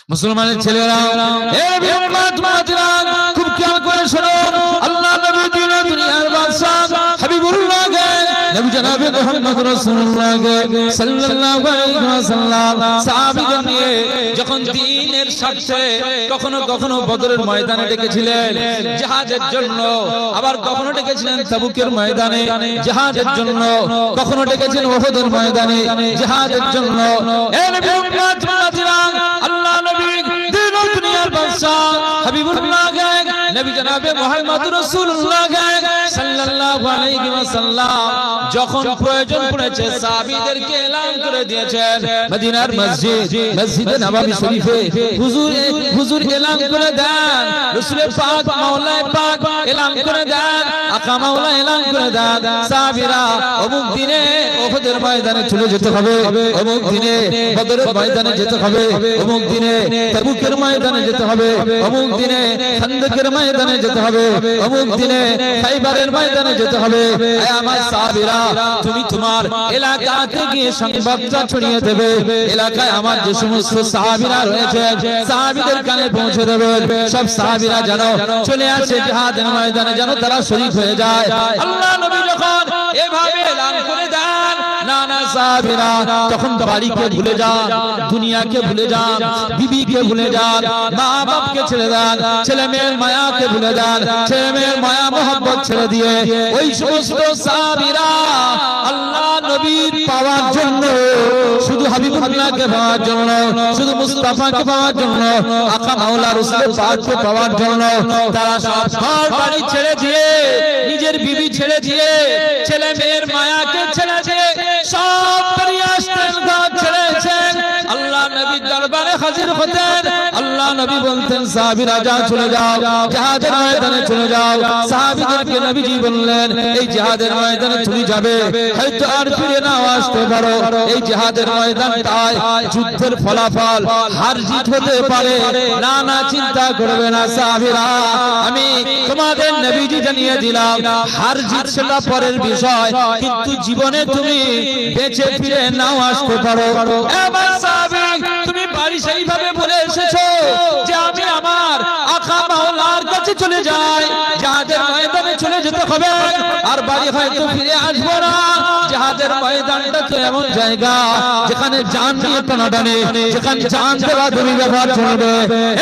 মুসলমানের ছেলেরা এ বিউম্মাতুরা খুব খেয়াল করে শোনো আল্লাহ নবী দুনিয়ার বাদশা হাবিবুল্লাহ কে নবী জনাবে মুহাম্মদ রাসূলুল্লাহ কে সাল্লাল্লাহু আলাইহি ওয়াসাল্লাম সাহাবীদের নিয়ে যখন দ্বীনের স্বার্থে কখনো কখনো বদরের ময়দানে ডেকেছিলেন জিহাদের জন্য, আবার কখনো ডেকেছিলেন তাবুকের ময়দানে জিহাদের জন্য, কখনো ডেকেছেন উহুদের ময়দানে জিহাদের জন্য। এ নবী উম্মতুরা আল্লাহ নবী দিন ও দুনিয়ার বাদশা হাবিবুল্লাহ কে নবী জনাবে মুহাম্মদ রাসূলুল্লাহ কে সাল্লাল্লাহু আলাইহি ওয়াসাল্লাম যখন প্রয়োজন পড়েছে সাহাবীদেরকে এলান করে দিয়েছেন মদিনার মসজিদে নববী শরীফে হুজুর এলান করে দেন, রাসূল পাক মাওলা পাক এলান করে দেন, আকা মাওলা এলান করে দেন সাহাবীরা অমুক দিনে উহুদের ময়দানে চলে যেতে হবে, অমুক দিনে বদরের ময়দানে যেতে হবে, অমুক দিনে তাবুকের ময়দানে যেতে হবে, অমুক দিনে খান্দকের ময়দানে যেতে হবে, অমুক দিনে খাইবারের ময়দানে যেতে হবে। এ আমার সাহাবীরা তুমি তোমার এলাকাতে গিয়ে সংবাদটা ছড়িয়ে দেবে, এলাকায় আমার যে সমস্ত সাহাবীরা রয়েছে সাহাবীদের কানে পৌঁছে দেবে, সব সাহাবীরা যেন চলে আসে জিহাদের ময়দানে, যেন তারা শরীক হয়ে যায়। আল্লাহ নবী যখন এভাবে এলান করে দেন নানা সাহাবীরা তখন বাড়িকে ভুলে যান, দুনিয়াকে ভুলে যান, বিবিকে ভুলে যান, মা বাপকে ছেড়ে দেন, ছেলে মেয়ের মায়াকে ভুলে যান, ছেলে মেয়ের মায়া মোহাম্মত ছেড়ে দিয়ে ওই সমস্ত সাহাবীরা আল্লাহ নবীর পাওয়ার জন্য, শুধু হাবিবুল্লাহকে পাওয়ার জন্য, শুধু মুস্তাফাকে পাওয়ার জন্য, আকা মাওলা রাসূল পাককে পাওয়ার জন্য তারা সব ঘর বাড়ি ছেড়ে দিয়ে, নিজের বিবি ছেড়ে দিয়ে, ছেলে মেয়ের মায়াকে ছেড়ে দিয়ে সব বেরিয়ে আসতেন, ঘর ছেড়েছেন, আল্লাহ নবীর দরবারে হাজির হতেন। আল্লাহ নবী বলতেন সাহাবীরা যাও চলে যাও জিহাদের ময়দানে চলে যাও। সাহাবীদেরকে নবীজি বললেন এই জিহাদের ময়দানে তুমি যাবে, হয়তো আর ফিরে নাও আসতে পারো, এই জিহাদের ময়দানটায় যুদ্ধের ফলাফল হার জিত হতে পারে, না না চিন্তা করবে না সাহাবীরা, আমি তোমাদের নবীজি জানিয়ে দিলাম হার জিত সেটা পরের বিষয়, কিন্তু জীবনে তুমি বেঁচে ফিরে নাও আসতে পারো। এবার সাহাবী তুমি বাড়ি সেইভাবে বলে এসেছো যে আমি আমার আকা মাওলার কাছে চলে যাই, জিহাদের ময়দানে চলে যেতে হবে, আর বাড়ি হয়তো ফিরে আসবো না। জিহাদের ময়দানটা তো এমন জায়গা যেখানে জান নিয়ে টানাটানি, যেখানে জান দেওয়া তুমি ব্যবহার চলবে।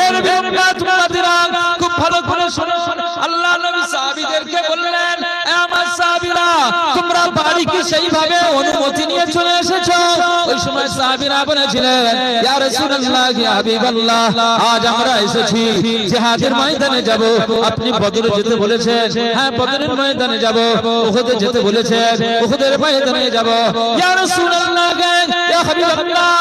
এর বিউম্মাতুরা খুব ভালো করে শোনো, আল্লাহ নবী সাহাবীদেরকে বললেন এ আমার সাহাবীরা তোমরা বাড়ি কি সেইভাবে অনুমতি নিয়ে চলে এসেছো? ওই সময় সাহাবীরা বলেছিলেন ইয়া রাসূলুল্লাহ ইয়া হাবিবাল্লাহ আজ আমরা এসেছি জিহাদের ময়দানে যাব, আপনি বদরে যেতে বলেছেন, হ্যাঁ বদরের ময়দানে যাব, উহুদে যেতে বলেছেন, উহুদের ময়দানে যাব। ইয়া রাসূলুল্লাহ ইয়া হাবিবাল্লাহ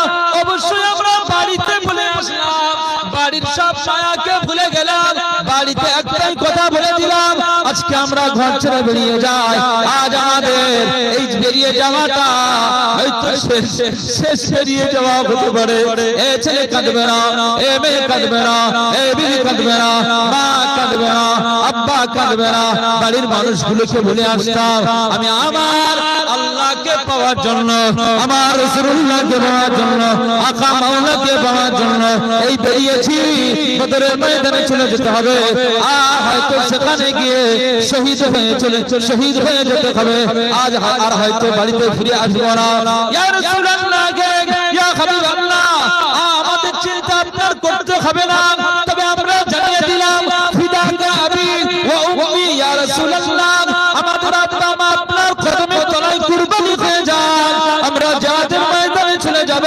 অবশ্যই আমরা বাড়িতে বলে আসলাম, বাড়ির সব মায়াকে ভুলে গেলাম, বাড়িতে একটাই কথা বলে দিলাম আজকে আমরা ঘর ছেড়ে বেরিয়ে যাই। আজ আমাদের এই বেরিয়ে যাওয়াটা হয়তো শেষ বেরিয়ে যাওয়া হতে পারে। এ ছেলে কাঁদবে না, এ মেয়ে কাঁদবে না, এ বিবি কাঁদবে না, মা কাঁদবে না, আব্বা কাঁদবে না, বাড়ির মানুষগুলোকে বলে আসতাম আমি আমার আল্লাহকে পাওয়ার জন্য, আমার রাসূলুল্লাহকে পাওয়ার জন্য, আকা মাওলাকে পাওয়ার জন্য এই বেরিয়েছি, বদরের ময়দানে চলে যেতে হবে, আর হয়তো সেখানে গিয়ে শহীদ হয়ে যেতে হবে, আজ আর হয়তো বাড়িতে ফিরে আসবো না। ইয়া রাসূলুল্লাহ ইয়া হাবিবাল্লাহ আমাদের চিন্তা আপনার করতে হবে না, তবে আমরা জানিয়ে দিলাম ফিদাকা আবি ওয়া উম্মি ইয়া রাসূলুল্লাহ আমাদের আত্মা আপনার কদমে তলায় কুরবানি হয়ে যান, আমরা জিহাদের ময়দানে চলে যাব।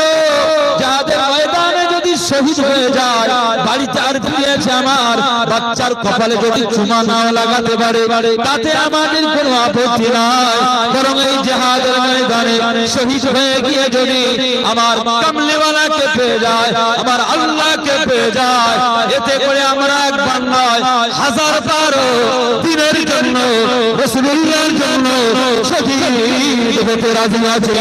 জিহাদের ময়দানে যদি শহীদ হয়ে যায় বাড়িতে আর ফিরেছে আমার বাচ্চার কপালে যদি চুমা নাও লাগাতে পারে তাতে আমাদের কোনো আপত্তি নাই, বরং এই জিহাদের ময়দানে শহীদ হয়ে গিয়ে যদি আমার কামলিওয়ালাকে পেয়ে যায়, আমার আল্লাহকে পেয়ে যায়, এতে করে আমরা একবার নয় হাজার বার দিনের জন্য রাসূলুল্লাহর জন্য শহীদ হতে রাজি আছি।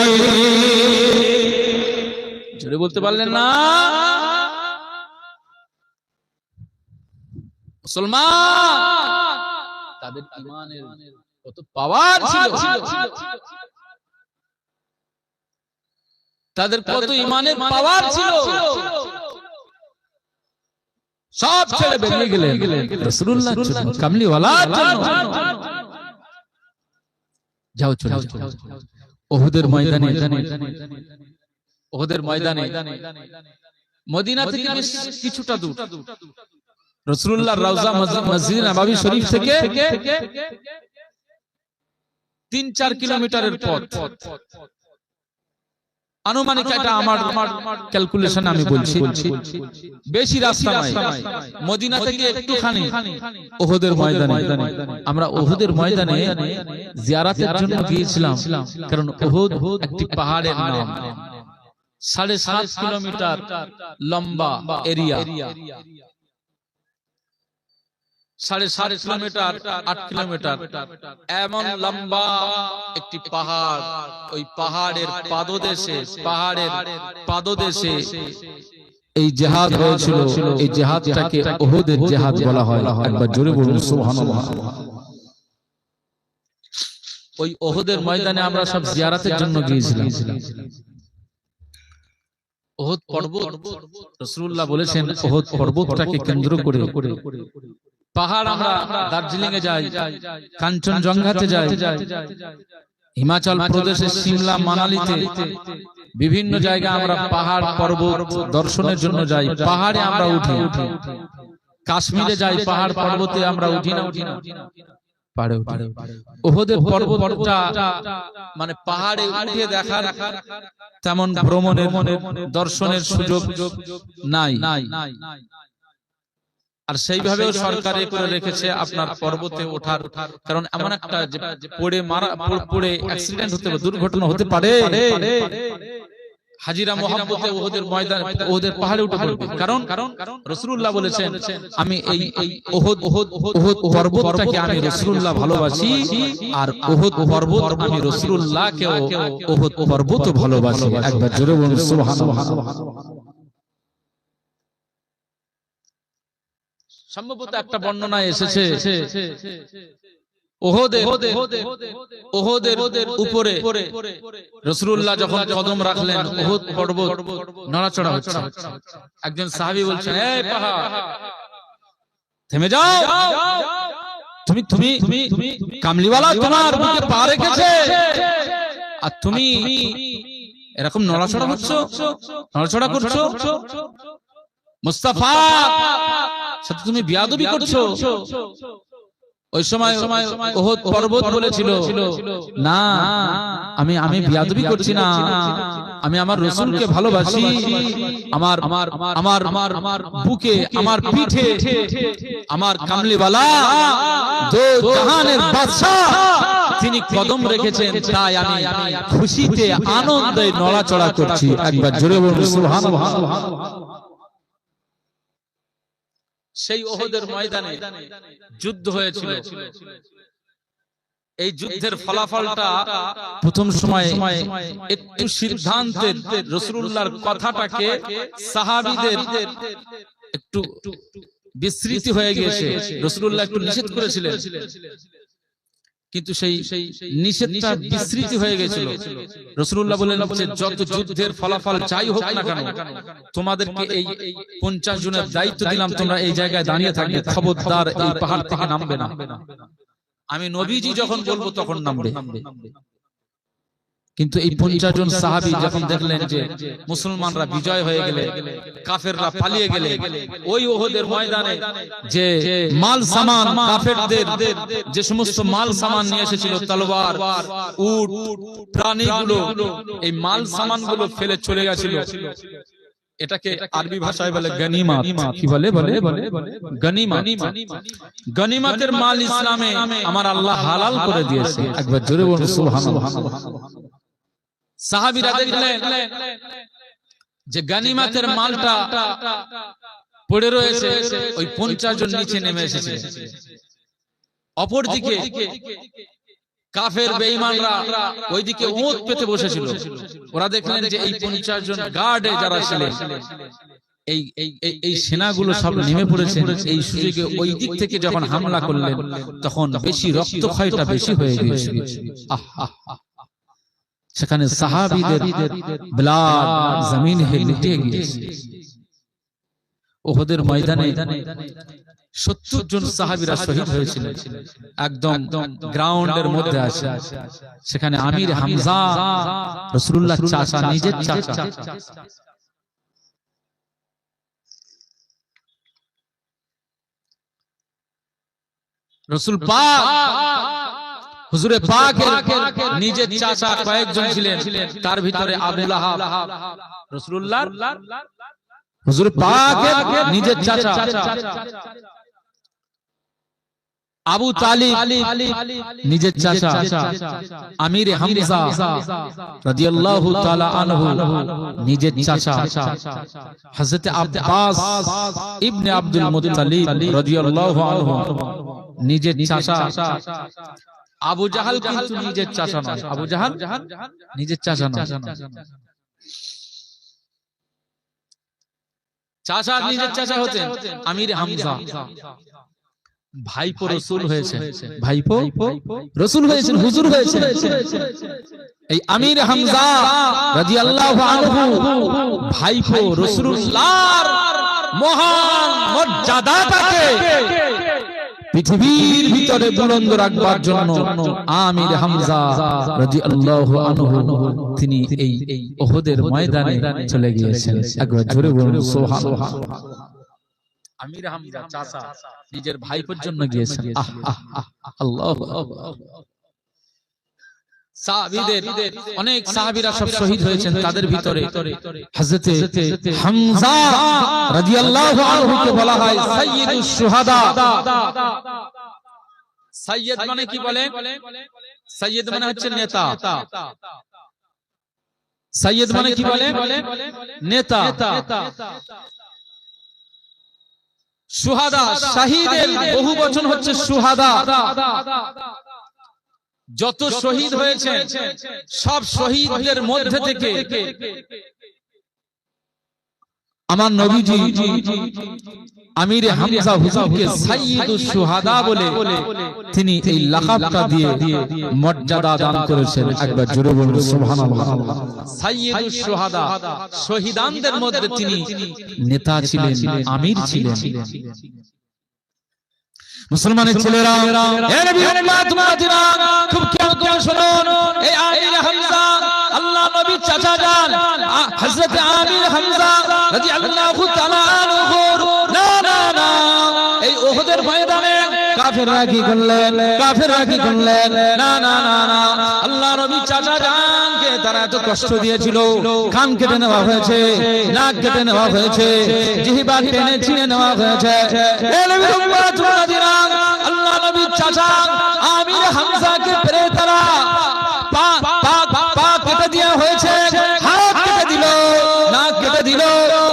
জোরে বলতে পারলেন না? মুসলমান তাদের ঈমানের কত পাওয়ার ছিল, তাদের কত ঈমানের পাওয়ার ছিল। সব ছেড়ে বেরিয়ে গেলেন রাসূলুল্লাহর জন্য, কামলিওয়ালার জন্য। যাও চলে যাও উহুদের ময়দানে, উহুদের ময়দানে মদিনা থেকে বেশ কিছুটা দূর, রাসূলুল্লাহর রওজা মসজিদ নববী শরীফ থেকে 3-4 কিলোমিটারের পথ। আনুমানিক এটা আমার ক্যালকুলেশন আমি বলছি, বেশি রাস্তা নয়। মদিনা থেকে একটুখানি উহুদের ময়দানে, আমরা উহুদের ময়দানে জিয়ারতের জন্য গিয়েছিলাম, কারণ উহুদ একটি পাহাড়ের নাম। 7.5 কিলোমিটার লম্বা এরিয়া, 7.5 কিলোমিটার 8 কিলোমিটার এমন লম্বা একটি পাহাড়। ওই পাহাড়ের পাদদেশে এই জিহাদ হয়েছিল। এই জিহাদটাকে উহুদের জিহাদ বলা হয়। একবার জোরে বলুন সুবহানাল্লাহ। ওই উহুদের ময়দানে আমরা সব জিয়ারতের জন্য গিয়েছিলাম। উহুদ পর্বত, রাসূলুল্লাহ বলেছেন উহুদ পর্বতটাকে কেন্দ্র করে পাহাড়। আমরা দার্জিলিং এ যাই, কাঞ্চনজঙ্ঘাতে যাই, হিমাচল প্রদেশের সিমলা মানালিতে বিভিন্ন জায়গায় আমরা পাহাড় পর্বত দর্শনের জন্য যাই। পাহাড়ে আমরা উঠি, কাশ্মীরে যাই, পাহাড় পর্বতে আমরা উঠি না, উহুদের পর্বতটা মানে পাহাড়ে উঠে দেখার তেমন ভ্রমণের দর্শনের সুযোগ নাই। আর সেইভাবেও সরকার করে রেখেছে আপনার পর্বতে ওঠার, কারণ এমন একটা পড়ে অ্যাক্সিডেন্ট হতে পারে, দুর্ঘটনা হতে পারে। হাজিরা মোহাম্মতে উহুদের ময়দান, উহুদের পাহাড়ে উঠে পড়বে। কারণ রাসূলুল্লাহ বলেছেন আমি এই উহুদ পর্বতটাকে আমি রাসূলুল্লাহ ভালোবাসি, আর উহুদ পর্বত আমি রাসূলুল্লাহকেও উহুদ পর্বত ভালোবাসি। একবার জোরে বলুন সুবহানাল্লাহ। সম্ভবত একটা বর্ণনায় এসেছে উহুদের উপরে রাসূলুল্লাহ যখন কদম রাখলেন, উহুদ পর্বত নড়াচড়া হচ্ছে। একজন সাহাবী বলছেন, এই পাহাড় থেমে যাও, তুমি কামলিওয়ালা তোমার বুকে পা রেখেছে, আর তুমি এরকম নড়াচড়া করছো, মুস্তাফা সাথে তুমি বিয়াদবি করছো। ওই সময় উহুদ পর্বত বলেছিল, না আমি বিয়াদবি করছি না, আমি আমার রাসূলকে ভালোবাসি। আমার বুকে, আমার পিঠে আমার কামলিওয়ালা দো জাহানের বাদশা তিনি কদম রেখেছেন, তাই আমি খুশিতে আনন্দে নড়াচড়া করছি। একবার জোরে বলুন সুবহানাল্লাহ। সেই উহুদের ময়দানে যুদ্ধ হয়েছিল। এই যুদ্ধের ফলাফলটা প্রথম সময় একটু সিদ্ধান্তের রাসূলুল্লাহর কথাটাকে সাহাবীদের একটু বিস্মৃতি হয়ে গিয়েছে। রাসূলুল্লাহ একটু নিষেধ করেছিলেন, কিন্তু সেই নিষেধটা বিস্মৃতি হয়ে গেছিল। রাসূলুল্লাহ বললেন যে যত যুদ্ধের ফলাফল যাই হোক না কেন, তোমাদেরকে এই 50 জনের দায়িত্ব দিলাম, তোমরা এই জায়গায় দাঁড়িয়ে থাকবে, খবরদার এই পাহাড় থেকে নামবে না। আমি নবীজি যখন বলবো তখন নামবে। কিন্তু এই 50 জন সাহাবী যখন দেখলেন যে মুসলমানরা বিজয় হয়ে গেলে, কাফেররা পালিয়ে গেলে, ওই উহুদের ময়দানে যে মাল সামান, কাফেরদের যে সমস্ত মাল সামান নিয়ে এসেছিল, তলোয়ার, উট, প্রাণীগুলো, এই মাল সামানগুলো ফেলে চলে গেছিল। এটাকে আরবি ভাষায় বলে গনিমত। কি বলে? গনিমত। গনিমতের মাল ইসলামে আমার আল্লাহ হালাল করে দিয়েছে। একবার জোরে বলুন সুবহানাল্লাহ। সাহাবীরা দেখলেন যে গনিমতের মালটা পড়ে রয়েছে, ওই 50 জন নিচে নেমে এসেছে। অপরদিকে কাফের বেঈমানরা ওইদিকে ওঁত পেতে বসেছিল। ওরা দেখলেন যে এই 50 জন গার্ডে যারা ছিলেন, এই সেনাগুলো সব নেমে পড়েছে। এই সুযোগে ওই দিক থেকে যখন হামলা করলেন, তখন বেশি রক্তক্ষয়টা বেশি হয়ে গিয়েছিল। সেখানে সাহাবীদের ব্লাড জমিন হে লুটে গিয়েছে। উহুদের ময়দানে 70 জন সাহাবীরা শহীদ হয়েছিলেন। একদম গ্রাউন্ডের মধ্যে আছে, সেখানে আমির হামজা রাসূলুল্লাহ চাচা, নিজের চাচা, রাসূল পাক হুজুরে পাকের নিজের চাচা কয়েকজন ছিলেন, তার ভিতরে আবু লাহাব রাসূলুল্লাহ হুজুর পাকের নিজের চাচা, আবু তালিব নিজের চাচা, আমির হামজা রাদিয়াল্লাহু তাআলা আনহু নিজের চাচা, হযরত আব্বাস ইবনে আব্দুল মুত্তালিব রাদিয়াল্লাহু আনহু নিজের চাচা, আবু জাহাল কিন্তু নিজের চাচা নয়, আবু জাহাল নিজের চাচা নয়, চাচা নিজের চাচা হতেন আমির হামজা। ভাইপো রাসূল হয়েছে, ভাইপো রাসূল হয়েছেন, হুজুর হয়েছেন। এই আমির হামজা রাদিয়াল্লাহু আনহু ভাইপো রাসূলুল্লাহর মহান মর্যাদাটাকে পৃথিবীর ভিতরে বুলন্দ রাখবার জন্য আমির হামজা রাদিয়াল্লাহু আনহু তিনি এই উহুদের ময়দানে চলে গিয়েছেন। একবার জোরে বলুন সুবহানাল্লাহ। আমির হামজা চাচা নিজের ভাইপোর জন্য গিয়েছেন। আল্লাহু আকবার। সাহাবীদের অনেক সাহাবীরা সব শহীদ হয়েছেন, তাদের ভিতরে হযরত হামজা রাদিয়াল্লাহু আনহুকে বলা হয় সাইয়্যিদুশ শুহাদা। সাইয়্যিদ মানে কি বলেন? সাইয়্যিদ মানে হচ্ছে নেতা। সাইয়্যিদ মানে কি বলেন? নেতা। শুহাদা শাহীদের বহু বচন হচ্ছে শুহাদা। যত শহীদ হয়েছে সব শহীদদের মধ্যে থেকে আমার নবীজি আমির হামজা হুজুরকে সাইয়্যিদুশ শুহাদা বলে তিনি এই লাকাবটা দিয়ে মর্যাদা দান করেছেন। একবার জোরে বলুন সুবহানাল্লাহ। সাইয়্যিদুশ শুহাদা, শহীদানদের মধ্যে তিনি নেতা ছিলেন, আমির ছিলেন। মুসলমানের ছেলেরা, এ নবী উম্মত মুহাজিরা, খুব খেয়াল করে শুনুন। এই আমির হামজা আল্লাহ নবীর চাচা যান হযরত আমির হামজা রাদিয়াল্লাহু তাআলা আনহু। না না না, এই উহুদের ময়দানে কাফেররা কি করলেন? কাফেররা কি করলেন? না না না না, আল্লাহ নবীর চাচা জানকে তারা এত কষ্ট দিয়েছিল, কান কেটে নেওয়া হয়েছে, নাক কেটে নেওয়া হয়েছে, জিহ্বা টেনে ছিঁড়ে নেওয়া হয়েছে। এ নবী উম্মত মুহাজিরা, আল্লাহ নবীর চাচা আমির হামজাকে পেরে তারা পা কেটে দেওয়া হয়েছে, হাত কেটে দিল, নাক কেটে দিল,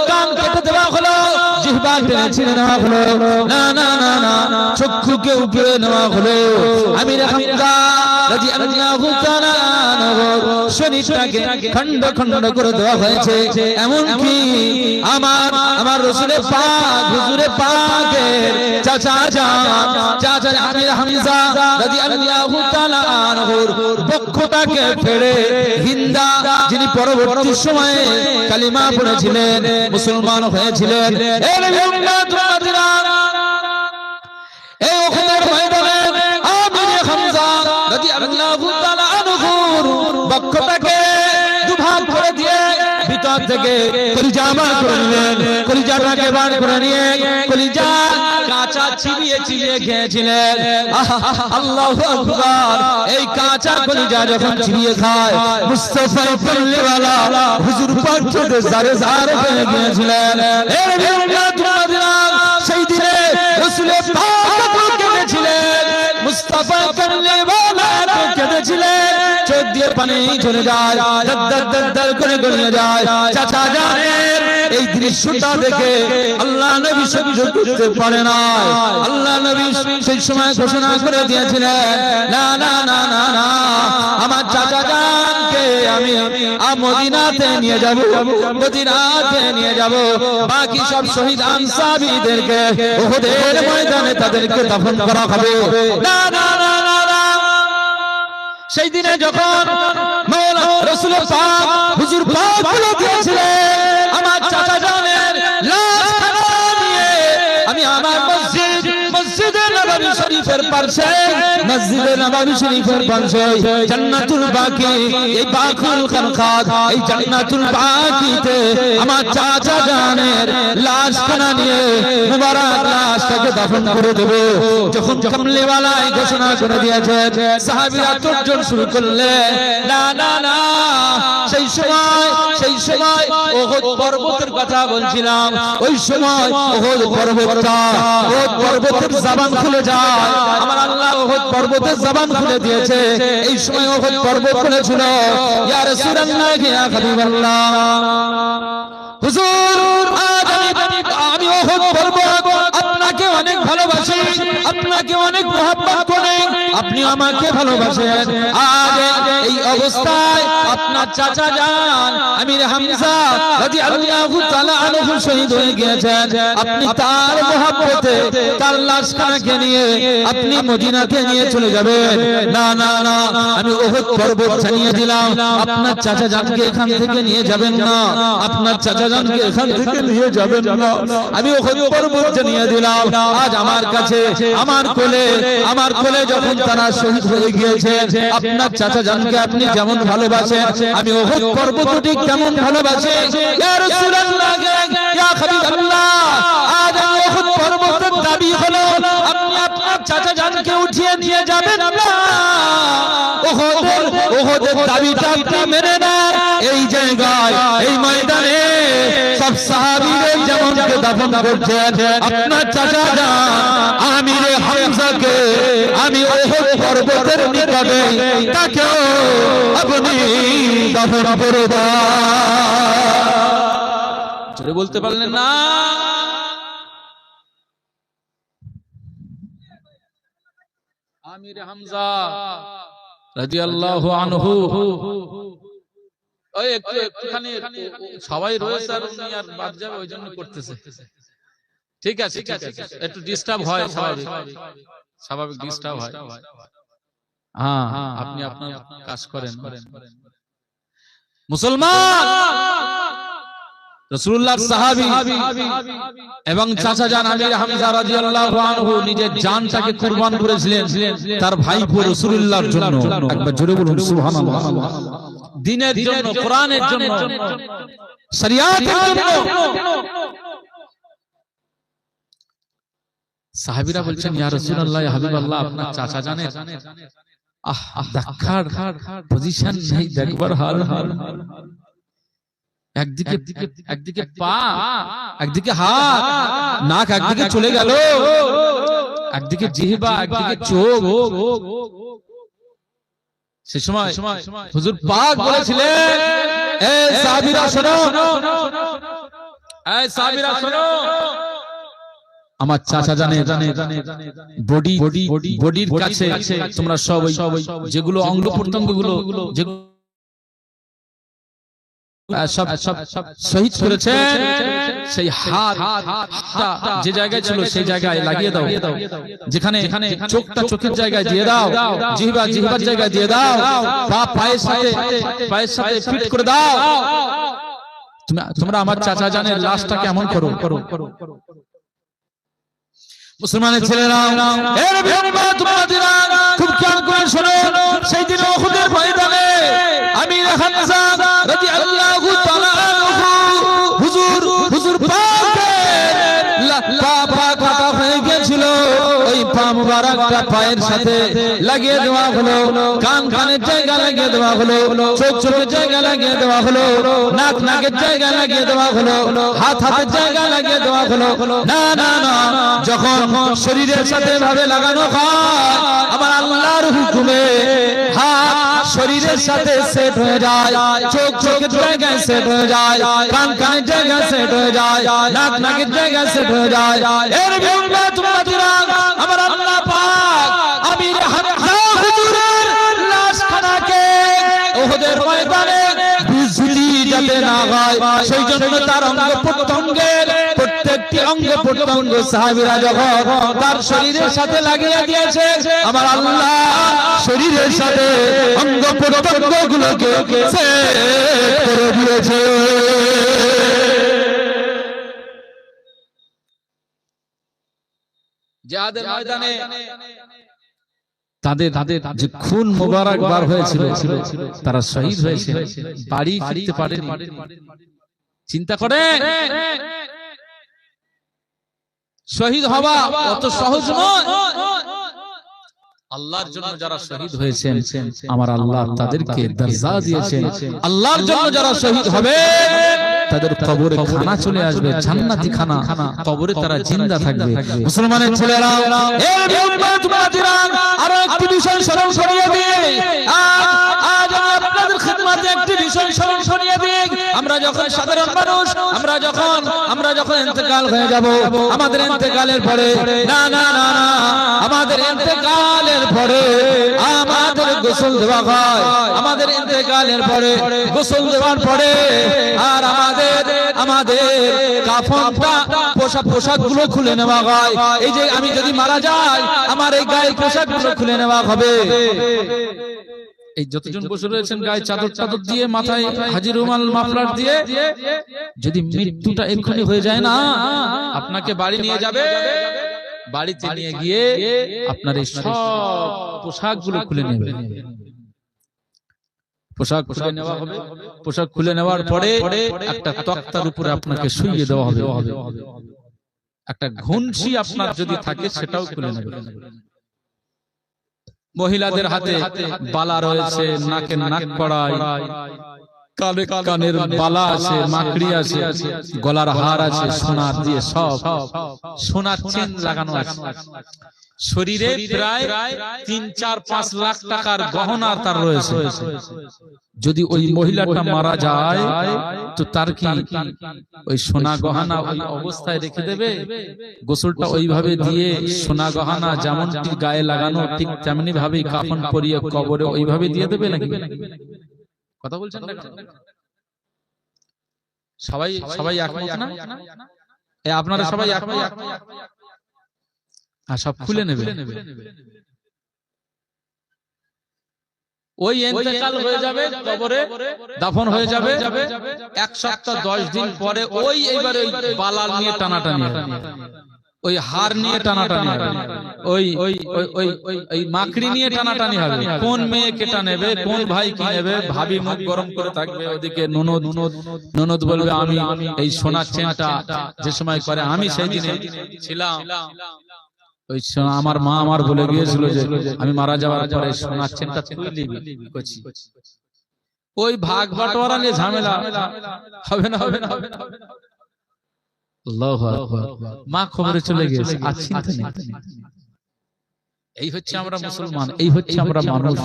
কান কেটে দেওয়া হলো, জিহ্বা টেনে ছিঁড়ে নেওয়া হলো। না না না না, চক্ষুকে উপরে নেওয়া হলো। আমির হামজা রাদিয়াল্লাহু তাআলা শরীরটাকে খণ্ড খণ্ড করে দেওয়া হয়েছে। এমনকি আমার রাসূলের পাক হুজুরে পাকের চাচা আমির হামজা রাদিয়াল্লাহু তাআলা আনহুর বক্ষটাকে ফেড়ে হিন্দা, যিনি পরবর্তী সময়ে কালিমা পড়েছিলেন, মুসলমান হয়েছিলেন। এই নবী উম্মত মুহাজিরা, এই উহুদের ময়দানে আমির হামজা রাদিয়াল্লাহু তাআলা আনহুর বক্ষটাকে দুভাগ করে দিয়ে ভিতর থেকে কলিজা বার করে নিলেন। কলিজাটাকে বার করে নিয়ে কলিজা কাঁচা চিবিয়ে চিবিয়ে খেয়েছিলেন। আল্লাহু আকবার। এই কাঁচা কলিজা যখন চিবিয়ে খায়, মুস্তাফা পল্লীওয়ালা হুজুর পাক ছোটে জারে জারে হয়ে গিয়েছিলেন। এই সেই দিনে রাসূলের পাক কেঁদেছিলেন, মুস্তাফা পল্লীওয়ালা কেঁদেছিলেন, চোখ দিয়ে পানি ঝরে যায়, দর দর দর করে গড়িয়ে যায়। চাচা জানেন এই দৃশ্যটা দেখে আল্লাহ নবী সহ্য করতে পারে না। আল্লাহ নবী সেই সময় ঘোষণা করে দিয়েছিলেন, না না না না না, আমার চাচা জানকে আমি মদিনাতে নিয়ে যাব, মদিনাতে নিয়ে যাব। বাকি সব শহীদ আনসারীদেরকে উহুদের ময়দানে তাদেরকে দাফন করা হবে। না না না না না, সেই দিনে যখন মওলা রাসূল পাক হুজুর পাক বলে দিয়েছিলেন, আমার চাচা জানের লাশ শরীফের পাশে মসজিদে নববী শরীফের পাশে জান্নাতুল বাকি এই বাকুল খানকাত এই জান্নাতুল বাকিতে আমার চাচা জানের লাশখানা নিয়ে মুবারক লাশটাকে দাফন করে দেব। যখন কামলিওয়ালা ঘোষণা করে দিয়েছে সাহাবীরা তর্জন শুরু করলেন, না না না, সেই সময় উহুদ পর্বতের কথা বলছিলাম, ওই সময় উহুদ পর্বতের জবান খুলে যায়। আমার আল্লাহ উহুদ পর্বতের জবান খুলে দিয়েছে। এই সময় উহুদ পর্বত খুলেছিল, ইয়া রাসূলুল্লাহ ইয়া হাবিবাল্লাহ, হুজুর আজ আমি উহুদ পর্বত আপনাকে অনেক ভালোবাসি, আপনাকে অনেক মহব্বত করি, আপনি আমাকে ভালোবাসেন। আজ এই অবস্থায় আপনার চাচা যান আমির হামজা রাদিয়াল্লাহু তাআলা আনহু শহীদ হয়ে গিয়েছেন। আপনি তার মহব্বতে তার লাশখানাকে নিয়ে আপনি মদিনাতে নিয়ে চলে যাবেন। না না না, আমি উহুদ পর্বত জানিয়ে দিলাম, আপনার চাচা জানকে এখান থেকে নিয়ে যাবেন না, আপনার চাচা জানকে এখান থেকে নিয়ে যাবেন না। আমি উহুদ পর্বত জানিয়ে দিলাম। আজ আমার কাছে আমার কোলে যখন তারা শহীদ হয়ে গিয়েছে, আপনার চাচা জানকে আপনি যেমন ভালোবাসেন আমি উহুদ পর্বতটি কেমন ভালোবাসি। ইয়া রাসূলুল্লাহ ইয়া হাবিবাল্লাহ, আজ আমি উহুদ পর্বতের দাবি হলো আপনি আপনার চাচা জানকে উঠিয়ে নিয়ে যাবেন না। উহুদের দাবিটা আপনি মেনে নেন। এই জায়গায় এই ময়দানে সব সাহাবীরা যেমন দাফন করছেন, আপনার চাচা জান আমির হামজাকে আমি উহুদ পর্বতের নিকটে তাকেও আপনি দাফন করে দাও। জোরে বলতে পারলেন না? আমির হামজা রাদিয়াল্লাহু আনহু, ওই একটুখানি সবাই রয়েছে আর উনি আর বাদ যাবে ওই জন্য করতেছে। ঠিক আছে, একটু ডিস্টার্ব হয়, স্বাভাবিক ডিস্টার্ব হয়। হ্যাঁ, আপনি আপনার কাজ করেন। মুসলমান রাসূলুল্লাহর সাহাবী এবং চাচা জান আমির হামজা রাদিয়াল্লাহু আনহু নিজের জানটাকে কুরবান করেছিলেন তার ভাইপো রাসূলুল্লাহর জন্য। একবার জোরে বলুন সুবহানাল্লাহ। দ্বীনের জন্য, কোরআনের জন্য, শরিয়াতের জন্য। সাহাবীরা বলছেন, ইয়া রাসূলুল্লাহ ইয়া হাবিবাল্লাহ, আপনার চাচা জানের দেখার পজিশন নেই, দেখবার হাল। একদিকে পা, একদিকে হাত, নাক একদিকে চলে গেল, একদিকে জিহ্বা, একদিকে চোখ। সে সময় হুজুর পাক বলেছিলেন, এ সাহাবীরা শোনো, এ সাহাবীরা শোনো, আমার চাচা জানে বডির কাছে তোমরা সব যেগুলো অঙ্গ প্রত্যঙ্গ গুলো সব শহীদ করেছেন, সেই হাতটা যে জায়গায় ছিল সেই জায়গায় লাগিয়ে দাও, যেখানে চোখটা চোখের জায়গায় দিয়ে দাও, জিহ্বার জায়গায় দিয়ে দাও, পা পায়ের সাথে ফিট করে দাও। তোমরা আমার চাচা জানের লাশটা কেমন করো। মুসলমানের ছেলেরা, খুব খেয়াল করে শোনো, সেই দিন উহুদের ময়দানে আমির হামজা রাদিয়াল্লাহু তাআলা হুজুর পা কাটা হয়ে গিয়েছিল, ওই পা মুবারকটা পায়ের সাথে লাগিয়ে দেওয়া হলো, কানের জায়গা লাগিয়ে দেওয়া হলো, চোখের জায়গা লাগিয়ে দেওয়া হলো, নাকের জায়গা লাগিয়ে দেওয়া হলো, হাতের জায়গা লাগিয়ে দেওয়া হলো। না না না, যখন শরীরের সাথে ভাবে লাগানো হয় আমার আল্লাহর হুকুমে হাত শরীরের সাথে সেট হয়ে যায়, চোখের জায়গায় সেট হয়ে যায়, কানের জায়গায় সেট হয়ে যায়, নাকের জায়গায় সেট হয়ে যায়। এর বিরুদ্ধে তোমরা আমার আল্লাহ পাক আমির হামজা হুজুরের লাশখানাকে উহুদের ময়দানে বিজলি যাতে না হয় সেই জন্য তার অঙ্গ প্রত্যঙ্গের প্রত্যেকটি অঙ্গ প্রত্যঙ্গ সাহাবীরা যখন তার শরীরের সাথে লাগিয়ে দিয়েছে, আমার আল্লাহ শরীরের সাথে অঙ্গ প্রত্যঙ্গ গুলোকে সেট করে দিয়েছে। জিহাদের ময়দানে তাদের যে খুন মোবারক বার হয়েছিল তারা শহীদ হয়েছে, বাড়ি ফিরতে পারেনি। চিন্তা করেন, শহীদ হওয়া অত সহজ নয়। আল্লাহর জন্য যারা শহীদ হয়েছেন আমার আল্লাহ তাদেরকে দরজা দিয়েছেন। আল্লাহর জন্য যারা শহীদ হবে তাদের কবরে খানা চলে আসবে, জান্নাতি খানা, কবরে তারা জিন্দা থাকবে। মুসলমানের ছেলেরা, এই উম্মত মাতিরা, আরো একটি বিষয় স্মরণ করিয়ে দিই। আজ আমি আপনাদের খিদমতে একটি বিষয় স্মরণ করিয়ে দিই। আমরা যখন সাধারণ মানুষ, আমরা যখন ইন্তেকাল হয়ে যাব, আমাদের ইন্তেকালের পরে না না না না আমাদের ইন্তেকালের পরে আমাদের গোসল দেওয়া হয়। আমাদের ইন্তেকালের পরে গোসল দেওয়ার পরে আর আমাদের কাফনটা পোশাকগুলো খুলে নেওয়া হয়। এই যে আমি যদি মারা যাই আমার এই গায়ের পোশাকগুলো খুলে নেওয়া হবে। এই যতজন বসে রয়েছেন গায়ে চাদর দিয়ে, মাথায় হাজি রুমাল মাফলার দিয়ে, যদি মৃত্যুটা এক্ষুনি হয়ে যায় না, আপনাকে বাড়ি নিয়ে যাবে, বাড়িতে নিয়ে গিয়ে আপনার এই সব পোশাকগুলো খুলে নেবে। পোশাক খুলে নেওয়া হবে। পোশাক খুলে নেওয়ার পরে একটা তক্তার উপরে আপনাকে শুইয়ে দেওয়া হবে। একটা ঘুনসি আপনার যদি থাকে সেটাও খুলে নেবে। মহিলাদের হাতে বালা রয়েছে, নাকে নাক কড়াই, কানের বালা আছে, মাকড়ি আছে, গলার হার আছে, সোনার দিয়ে সব সোনার চেন লাগানো আছে। শরীরে প্রায় 3-4-5 লাখ টাকার গহনা তার রয়েছে। যদি ওই মহিলাটা মারা যায় তো তার কি ওই সোনা গহনা ওই অবস্থায় রেখে দেবে? গোসলটা ওইভাবে দিয়ে সোনা গহনা যেমনটি গায়ে লাগানো ঠিক তেমনি ভাবে কাফন পরিয়ে কবরে ওইভাবে দিয়ে দেবে নাকি? কথা বলছেন না? সবাই একমত না? আপনারা সবাই একমত? সব খুলে নেবে। ওই ইন্তেকাল হয়ে যাবে, কবরে দাফন হয়ে যাবে। 1 সপ্তাহ 10 দিন পরে ওই এবারে ওই বালা নিয়ে টানাটানি হবে, ওই হার নিয়ে টানাটানি হবে, ওই মাকড়ি নিয়ে টানাটানি হবে। কোন মেয়ে কেটা নেবে, কোন ভাই কি নেবে? ভাবি মুখ গরম করে থাকবে, ওদিকে ননদ বলবে আমি এই সোনার চেনটা যে সময় করে আমি সেই দিনে ছিলাম। ওই আমার মা আমার বলে গিয়েছিল যে আমি মারা যাওয়ার পরে সোনার চেনটা তুই নিবি। ওই ভাগ বাটোয়ারা নিয়ে ঝামেলা হবে না? আল্লাহু আকবার। মা খবরে চলে গিয়েছে, আর চিন্তা নেই। এই হচ্ছে আমরা মুসলমান, এই হচ্ছে আমরা মানুষ।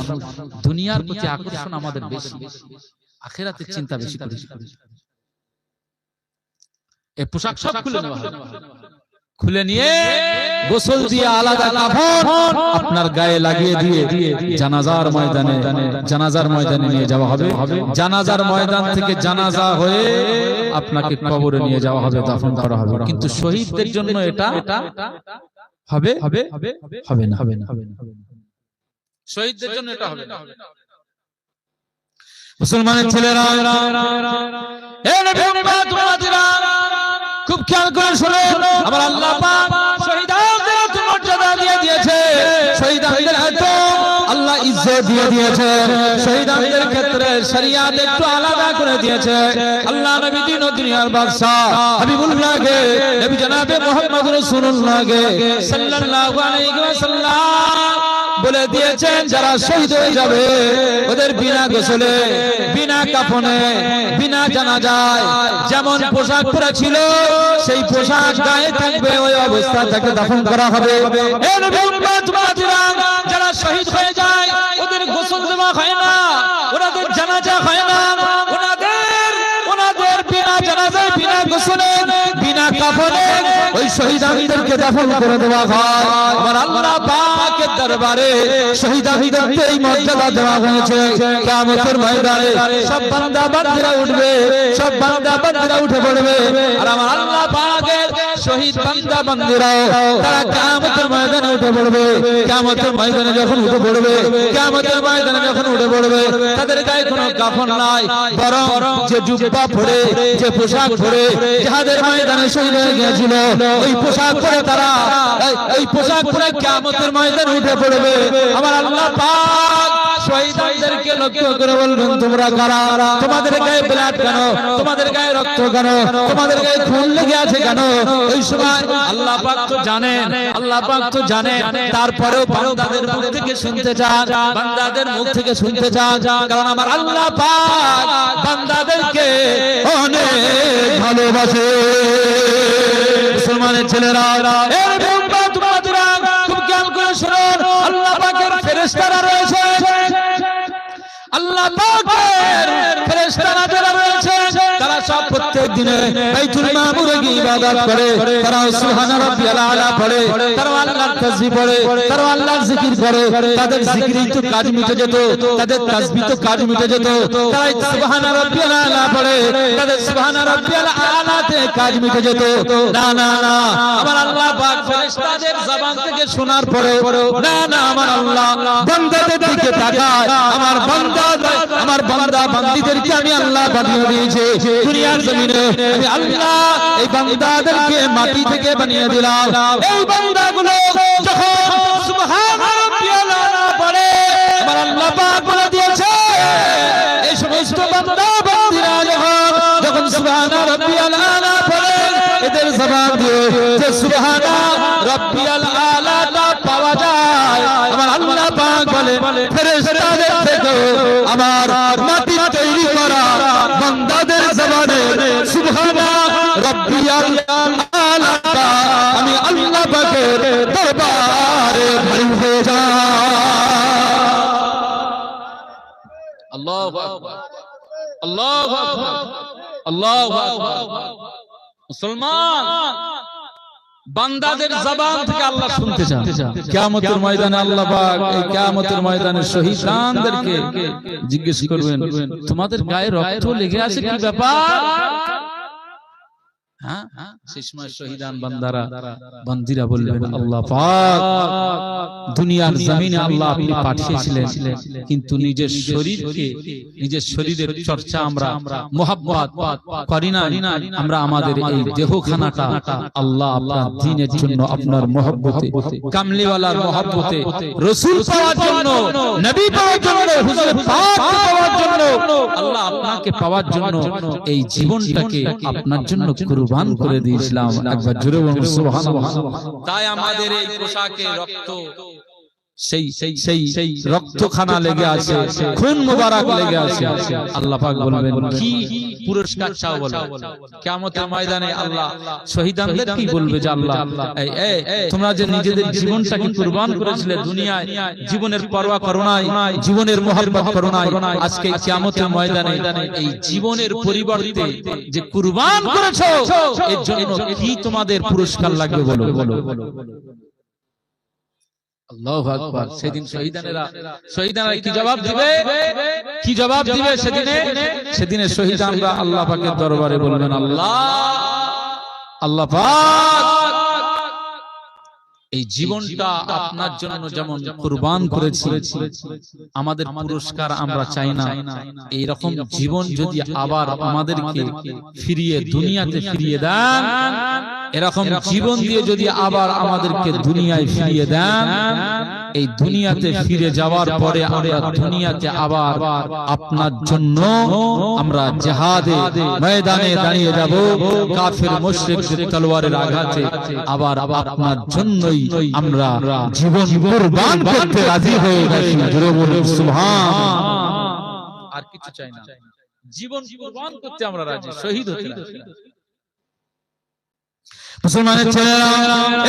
দুনিয়ার প্রতি আকর্ষণ আমাদের বেশি, আখিরাতের চিন্তা বেশি করি। এই পোশাক সব খুলে নেওয়া হবে। খুলে নিয়ে গোসল দিয়ে আলাদা কাফন আপনার গায়ে লাগিয়ে দিয়ে জানাজার ময়দানে নিয়ে যাওয়া হবে। জানাজার ময়দান থেকে জানাজা হয়ে আপনাকে কবরে নিয়ে যাওয়া হবে, দাফন করা হবে। কিন্তু শহীদদের জন্য এটা হবে না। শহীদদের জন্য এটা হবে না। মুসলমানের ছেলেরা, খুব খেয়াল করে শুনুন, আমার আল্লাহ পাক শহীদদের এত মর্যাদা দিয়ে দিয়েছে, শহীদদের এত আল্লাহ ইজ্জত দিয়ে দিয়েছে। শহীদদের ক্ষেত্রে শরিয়াত একটু আলাদা করে দিয়েছে। আল্লাহ নবী দিন ও দুনিয়ার বাদশা হাবিবুল্লাহকে, নবী জনাবে মুহাম্মদ রাসূলুল্লাহকে সাল্লাল্লাহু আলাইহি ওয়াসাল্লাম বলে দিয়েছেন যারা শহীদ হয়ে যাবে ওদের বিনা গোসলে, বিনা কাফনে, বিনা জানাজায় যেমন পোশাক পরা ছিল সেই পোশাক গায়ে থাকবে, ওই অবস্থা তাকে দাফন করা হবে। যারা শহীদ হয়ে যায় ওদের গোসল দেওয়া হয় না, ওনাদের জানাজা হয় না, ওনাদের বিনা জানাজায়, বিনা গোসলে, বিনা কাফনে ওই শহীদদেরকে দাফন করে দেওয়া হয়। আমার আল্লাহ পাকের দরবারে শহীদদেরকে এই মর্যাদা দেওয়া হয়েছে। কিয়ামতের ময়দানে সব বান্দা বান্দীরা উঠবে, সব বান্দা বান্দীরা উঠে পড়বে, আর আমার আল্লাহ পাকের শহীদ বান্দা বান্দিরাও তারা কিয়ামতের ময়দানে উঠে পড়বে। কিয়ামতের ময়দানে যখন উঠে পড়বে, কিয়ামতের ময়দানে যখন উঠে পড়বে, তাদের গায়ে কোনো কাফন নাই, বরং যে জুব্বা পরে, যে পোশাক পরে জিহাদের ময়দানে শহীদ হয়ে গিয়েছিল, ওই পোশাক পরে তারা এই পোশাক পরে কিয়ামতের ময়দানে উঠে পড়বে। আমার আল্লাহ পাক শহীদদেরকে লক্ষ্য করে বলবেন, তোমরা কারা? তোমাদের গায়ে ব্লাড কেন? তোমাদের গায়ে রক্ত কেন? তোমাদের গায়ে খুন লেগে আছে কেন? ওই সময় আল্লাহ পাক তো জানেন, আল্লাহ পাক তো জানেন, তারপরেও বান্দাদের মুখ থেকে শুনতে চান, বান্দাদের মুখ থেকে শুনতে চান, কারণ আমার আল্লাহ পাক বান্দাদেরকে অনেক ভালোবাসে। মুসলমানের ছেলেরা, এর বান্দা তোমাদেরা খুব খেয়াল করে শুনুন, আল্লাহ পাকের ফেরেশতারা রয়েছে, আল্লাহ পাকের ফেরেশতারা যারা রয়েছে তারা সব প্রত্যেক দিনে বাইতুল মামুরে গিয়ে ইবাদত করে, তারা সুবহান রাব্বিয়াল আলা পড়ে, তারা আল্লাহর তাসবিহ পড়ে, তারা আল্লাহর জিকির করে। তাদের জিকিরেই তো কাজ মিটে যেত, তাদের তাসবিহ তো কাজ মিটে যেত। তারা সুবহান রাব্বিয়াল আলা পড়ে, তাদের সুবহান রাব্বিয়াল আলাতে কাজ মিটে যেত। না না না, আমার আল্লাহ পাক ফেরেশতাদের জবান থেকে শোনার পরে না না, আমার আল্লাহ বান্দাদের দিকে তাকায়। আমার বান্দা বান্দীদেরকে আমি আল্লাহ বানিয়ে দিয়েছি দুনিয়ার জমিনে। আমি আল্লাহ এই বান্দাদেরকে মাটি থেকে বানিয়ে দিলাম। এই বান্দাগুলো যখন সুবহান রাব্বিয়াল আলা পড়ে, আমার আল্লাহ পাক বলে দিয়েছে, এই সমস্ত বান্দা বান্দীরা যখন সুবহান রাব্বিয়াল আলা পড়ে, এদের জবান দিয়ে যে সুবহান রাব্বিয়াল আলাটা পাওয়া যায়, আমার আল্লাহ পাক বলে ফেরেশতাদের থেকে আমার মাটি তৈরি করা বান্দাদের জবানে সুবহান রাব্বিয়াল আলাটা আমি আল্লাহ পাকের দরবারে ভরে যায়। আল্লাহু আকবার, আল্লাহু আকবার, আল্লাহু আকবার। মুসলমান বান্দাদের জবান থেকে আল্লাহ শুনতে চান। কিয়ামতের ময়দানে আল্লাহ পাক এই কিয়ামতের ময়দানে শহীদদেরকে জিজ্ঞেস করবেন, তোমাদের গায়ে রক্ত লেগে আছে, কি ব্যাপার? হ্যাঁ, সেই সময় শহীদান বান্দারা বান্দিরা বলবেন, আল্লাহ পাক দুনিয়ার জমিনে আল্লাহ আপনি পাঠিয়েছিলেন, কিন্তু নিজের শরীরকে, নিজের শরীরের চর্চা আমরা মোহাব্বত করি না। আমরা আমাদের এই দেহখানাটা আল্লাহ আপনার দ্বীনের জন্য, আপনার মহব্বতে, কামলিওয়ালার মহব্বতে, রাসূল পাওয়ার জন্য, নবী পাওয়ার জন্য, হুজুর পাক পাওয়ার জন্য, আল্লাহ আপনাকে পাওয়ার জন্য এই জীবনটাকে আপনার জন্য কুরবান করে দিয়েছিলাম। একবার জোরে বলুন সুবহানাল্লাহ। তাই আমাদের এই পোশাকে রক্ত, সেই রক্তখানা লেগে আছে, খুন মুবারক লেগে আছে। আল্লাহ পাক বলবেন, কি পুরস্কার চাও বলো? কিয়ামতের ময়দানে আল্লাহ শহীদদের কি বলবে যে, আল্লাহ তোমরা যে নিজেদের জীবনটাকে কুরবান করেছিলে, দুনিয়ায় জীবনের পরোয়া করো নাই, জীবনের মহব্বত করো নাই, আজকে কিয়ামতের ময়দানে এই জীবনের পরিবর্তে যে কুরবান করেছো, এর জন্য কি তোমাদের পুরস্কার লাগবে বলো? আল্লাহু আকবার। সেদিন শহীদানেরা কি জবাব দিবে? কি জবাব দিবে সেদিনে শহীদানরা আল্লাহ পাকের দরবারে বলবেন, আল্লাহ পাক এই জীবনটা আপনার জন্য যেমন কুরবান করেছি, আমাদের পুরস্কার আমরা চাই না। এই রকম জীবন যদি আবার আমাদেরকে ফিরিয়ে দুনিয়াতে ফিরিয়ে দেন, এরকম জীবন দিয়ে যদি আবার আমাদেরকে দুনিয়ায় ফিরিয়ে দেন, এই দুনিয়াতে ফিরে যাওয়ার পরে আমরা দুনিয়াতে আবার আপনার জন্য আমরা জিহাদে ময়দানে দাঁড়িয়ে যাব, কাফের মুশরিকদের তলোয়ারের আঘাতে আবার আপনার জন্যই আমরা জীবন কুরবান করতে রাজি হয়ে গেছি। জোরে বলুন সুবহানাল্লাহ। আর কিছু চাই না, জীবন কুরবান করতে আমরা রাজি, শহীদ হতে রাজি। মুসলমানের ছেলেরা,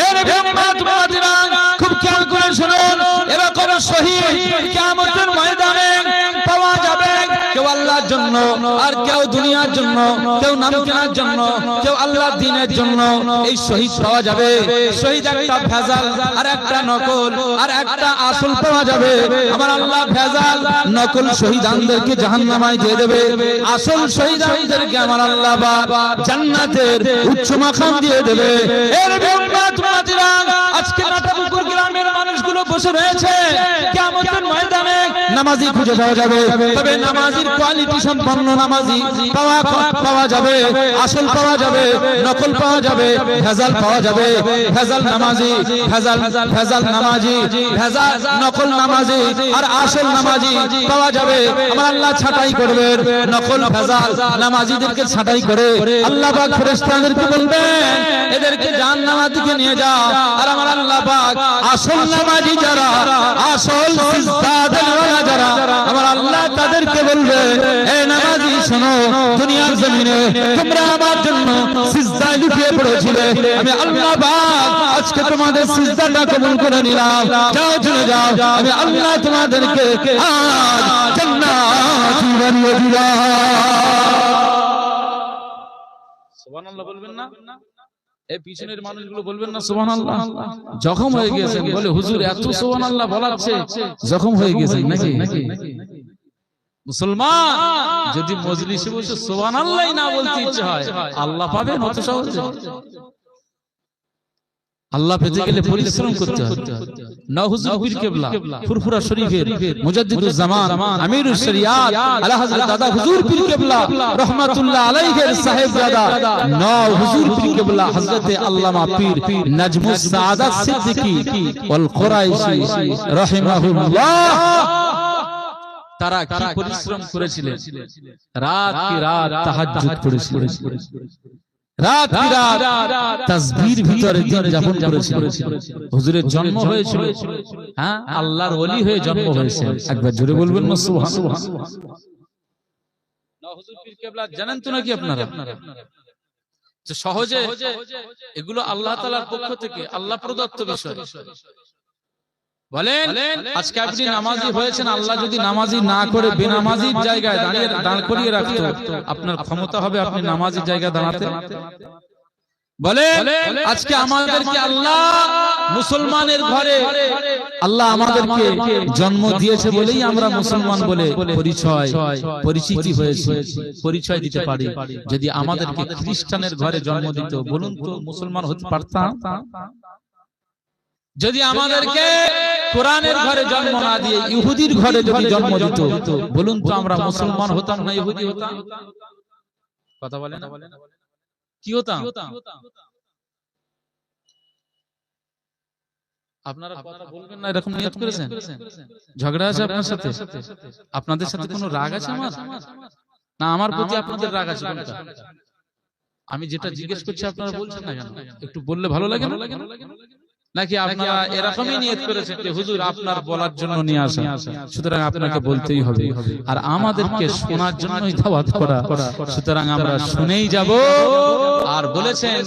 এর বান্দা খুব খেয়াল করে শুনুন, এরকম শহীদ কিয়ামতের ময়দানে পাওয়া যাবে। কেউ আল্লাহর জন্য জন্য, আর কেউ দুনিয়ার জন্য, কেউ নাম কেনার জন্য, কেউ আল্লাহর দ্বীনের জন্য এই শহীদ পাওয়া যাবে। শহীদ একটা ভেজাল, আর একটা নকল, আর একটা আসল পাওয়া যাবে। আমার আল্লাহ ভেজাল নকল শহীদানদেরকে জাহান্নামায় দিয়ে দেবে, আসল শহীদানদেরকে আমার আল্লাহ জান্নাতের উচ্চ মাকাম দিয়ে দেবে। এর উম্মত-উম্মতিরা, আজকে নাটাপুকুর গ্রামের মানুষগুলো বসে রয়েছে, কিয়ামতের ময়দানে নামাজি খুঁজে পাওয়া যাবে। তবে নামাজির কোয়ালিটি সম্পন্ন নামাজি পাওয়া যাবে, আসল পাওয়া যাবে, নকল পাওয়া যাবে, ভেজাল পাওয়া যাবে। ভেজাল নামাজি, ভেজাল নামাজি, ভেজাল নকল নামাজি আর আসল নামাজি পাওয়া যাবে। আমার আল্লাহ ছাঁটাই করবে, নকল ভেজাল নামাজিদেরকে ছাঁটাই করে আল্লাহ পাক ফেরেশতাদেরকে বলবেন এদেরকে জাহান্নামের দিকে নিয়ে যাও। আর আমার আল্লাহ পাক আসল নামাজি যারা, আসল সিজদাওয়ালা যারা, আমার আল্লাহ তাদেরকে বলবে এ নামাজি শোনো, দুনিয়ার জমিনে তোমরা আমার জন্য সিজদায় লুটিয়ে পড়েছিলে, আমি আল্লাহ পাক আজকে তোমাদের সিজদাটা কবুল করে নিলাম। যাও চলে যাও, আমি আল্লাহ তোমাদেরকে আজ জান্নাত বানিয়ে দিলাম। সুবহানাল্লাহ বলবেন না? এই পিছনের মানুষগুলো বলবেন না সুবহানাল্লাহ? জখম হয়ে গেছেন বলে হুজুর এত সুবহানাল্লাহ বলাচ্ছে, জখম হয়ে গেছেন নাকি? মুসলমান যদি মজলিসে বসে সুবহানাল্লাহ না বলতে ইচ্ছে হয়, আল্লাহ পাবেন অত সহজে? আল্লাহ পেতে গেলে পরিশ্রম করতে হয়। হুজুর পীর কেবলা ফুরফুরা শরীফের মুজাদ্দিদুজ জামান আমিরুশ শরিয়াত আলা হযরত দাদা হুজুর পীর কেবলা রাহমাতুল্লাহ আলাইহির সাহেবজাদা হুজুর পীর কেবলা হযরত আল্লামা পীর নাজমুস সাআদাত সিদ্দিকী ওয়াল কুরাইশি রাহিমাহুল্লাহ, তারা কি পরিশ্রম করেছিলেন, রাত কি রাত তাহাজ্জুদ করেছিলেন, রাত কি রাত তাসবিহর ভিতরে দিন যাপন করেছিলেন। হুজুরের জন্ম হয়েছিল, হ্যাঁ আল্লাহর ওলি হয়ে জন্ম হয়েছে। একবার জোরে বলবেন না সুবহানাল্লাহ? হুজুর পীর কেবলা জানেন তো নাকি আপনারা? সহজে এগুলো আল্লাহ তাআলার পক্ষ থেকে আল্লাহ প্রদত্ত বিষয়। বলেন আজকে আপনি নামাজি হয়েছেন, আল্লাহ যদি নামাজি না করে বেনামাজির জায়গায় দাঁড় করিয়ে রাখতো, আপনার ক্ষমতা হবে আপনি নামাজির জায়গায় দাঁড়াতে? বলেন আজকে আমাদেরকে আল্লাহ মুসলমানের ঘরে আল্লাহ আমাদেরকে জন্ম দিয়েছে বলেই আমরা মুসলমান বলে পরিচিতি হয়েছে, পরিচয় দিতে পারি। যদি আমাদেরকে খ্রিস্টানের ঘরে জন্ম দিত, বলুন তো মুসলমান হতে পারতাম? যদি আমাদেরকে কোরআনের ঘরে জন্ম না দিয়ে ইহুদির ঘরে যদি জন্ম দিত, বলুন তো আমরা মুসলমান হতাম না ইহুদি হতাম? কথা বলেন না? কি হতাম? আপনারা কথা বলবেন না এরকম নিয়ত করেছেন? ঝগড়া আছে আপনার সাথে? আপনাদের সাথে কোনো রাগ আছে আমার? না আমার প্রতি আপনাদের রাগ আছে কোনটা? আমি যেটা জিজ্ঞেস করছি আপনারা বলছেন না কেন? একটু বললে ভালো লাগে না? নাকি আপনারা এরকমই নিয়ত করেছেন যে হুজুর আপনার বলার জন্য নিয়ে আসা, সুতরাং আপনাকে বলতেই হবে, আর আমাদেরকে শোনার জন্যই দাওয়াত করা, সুতরাং আমরা শুনেই যাব। আর বলেছেন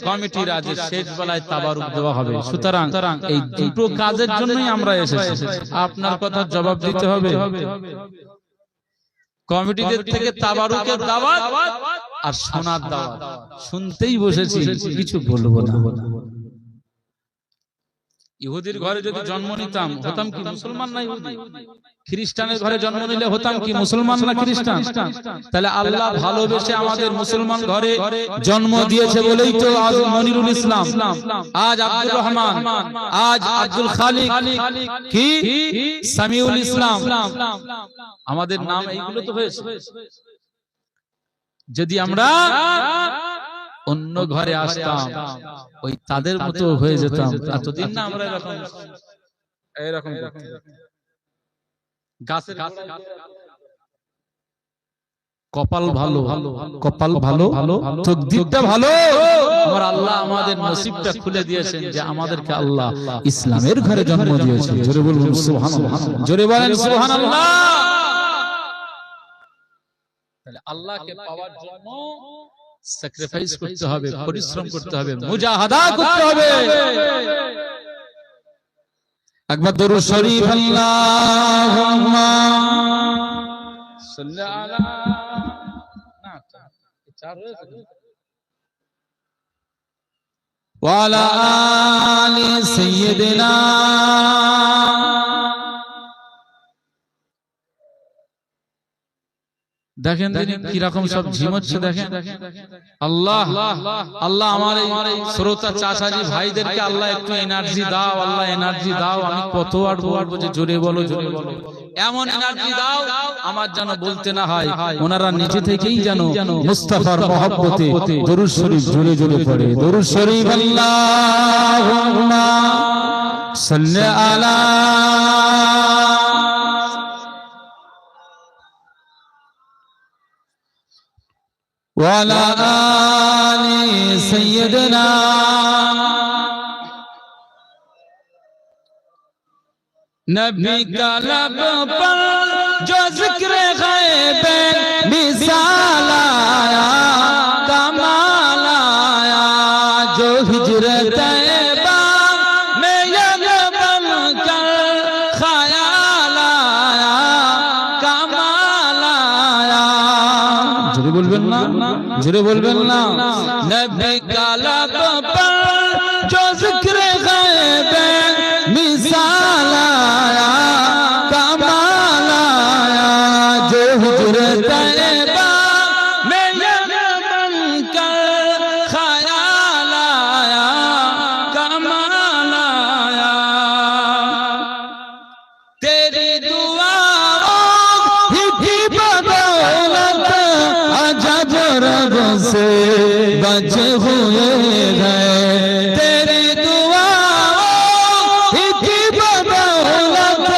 কমিটির আজ শেষ বেলায় তাবারুক দেওয়া হবে, সুতরাং এই দুটো কাজের জন্যই আমরা এসেছি। আপনার কথার জবাব দিতে হবে। কমিটিদের থেকে তাবারুকের দাওয়াত আর শোনার দাওয়াত, শুনতেই বসেছি, কিছু বলবো না। ইহুদির ঘরে যদি জন্ম নিতাম হতাম কি মুসলমান না ইহুদি? খ্রিস্টানের ঘরে জন্ম নিলে হতাম কি মুসলমান না খ্রিস্টান? তাহলে আল্লাহ ভালোবেসে আমাদের মুসলমান ঘরে জন্ম দিয়েছে বলেই তো আজ মনিরুল ইসলাম, আজ আব্দুর রহমান, আজ আব্দুল খালিক, কি সামিউল ইসলাম, আমাদের নাম এইগুলো তো হয়েছে। যদি আমরা অন্য ঘরে আসতাম ওই তাদের মতো হয়ে যেতাম। এতদিন না আমরা এরকম গাছের কপাল ভালো, কপাল ভালো, তকদিরটা ভালো, আমার আল্লাহ আমাদের নসিবটা খুলে দিয়েছেন যে আমাদেরকে আল্লাহ ইসলামের ঘরে জন্ম দিয়েছেন। জোরে বলুন সুবহানাল্লাহ, জোরে বলেন সুবহানাল্লাহ। তাহলে আল্লাহকে পাওয়ার জন্য স্যাক্রিফাইস করতে হবে, পরিশ্রম করতে হবে, মুজাহাদা করতে হবে। একবার দরুদ শরীফ আল্লাহুম্মা সাল্লি আলা ওয়ালা আলি সাইয়্যিদিনা দেখেন কি রকম সব ঝিমোচ্ছে দেখেন আল্লাহ আল্লাহ আমার এই শ্রোতা চাচাজি ভাইদেরকে আল্লাহ একটু এনার্জি দাও আল্লাহ এনার্জি দাও আমি কত আর বলবো যে জোরে বলো এমন এনার্জি দাও আমার যেন বলতে না হয় ওনারা নিজে থেকেই যেন মুস্তাফার মহব্বতে দরুদ শরীফ জোরে জোরে পড়ে দরুদ শরীফ আল্লাহুম্মা সাল্লি আলা وعلى آل سيدنا नबी का लब पर जो जिक्र गैब मिसाल आया कमाल आया जो हिजरत तैयबा में यगबन कर ख्याल आया कमाल आया जुरे बोलबेन ना नबी का लब पर जो जिक्र गैब मिसाल आया कमाल आया जो हिजरत तैयबा में यगबन कर ख्याल आया कमाल आया तेरी दुआओं की बदौलत अजब रब से बचे हुए गए तेरी दुआओं की बदौलत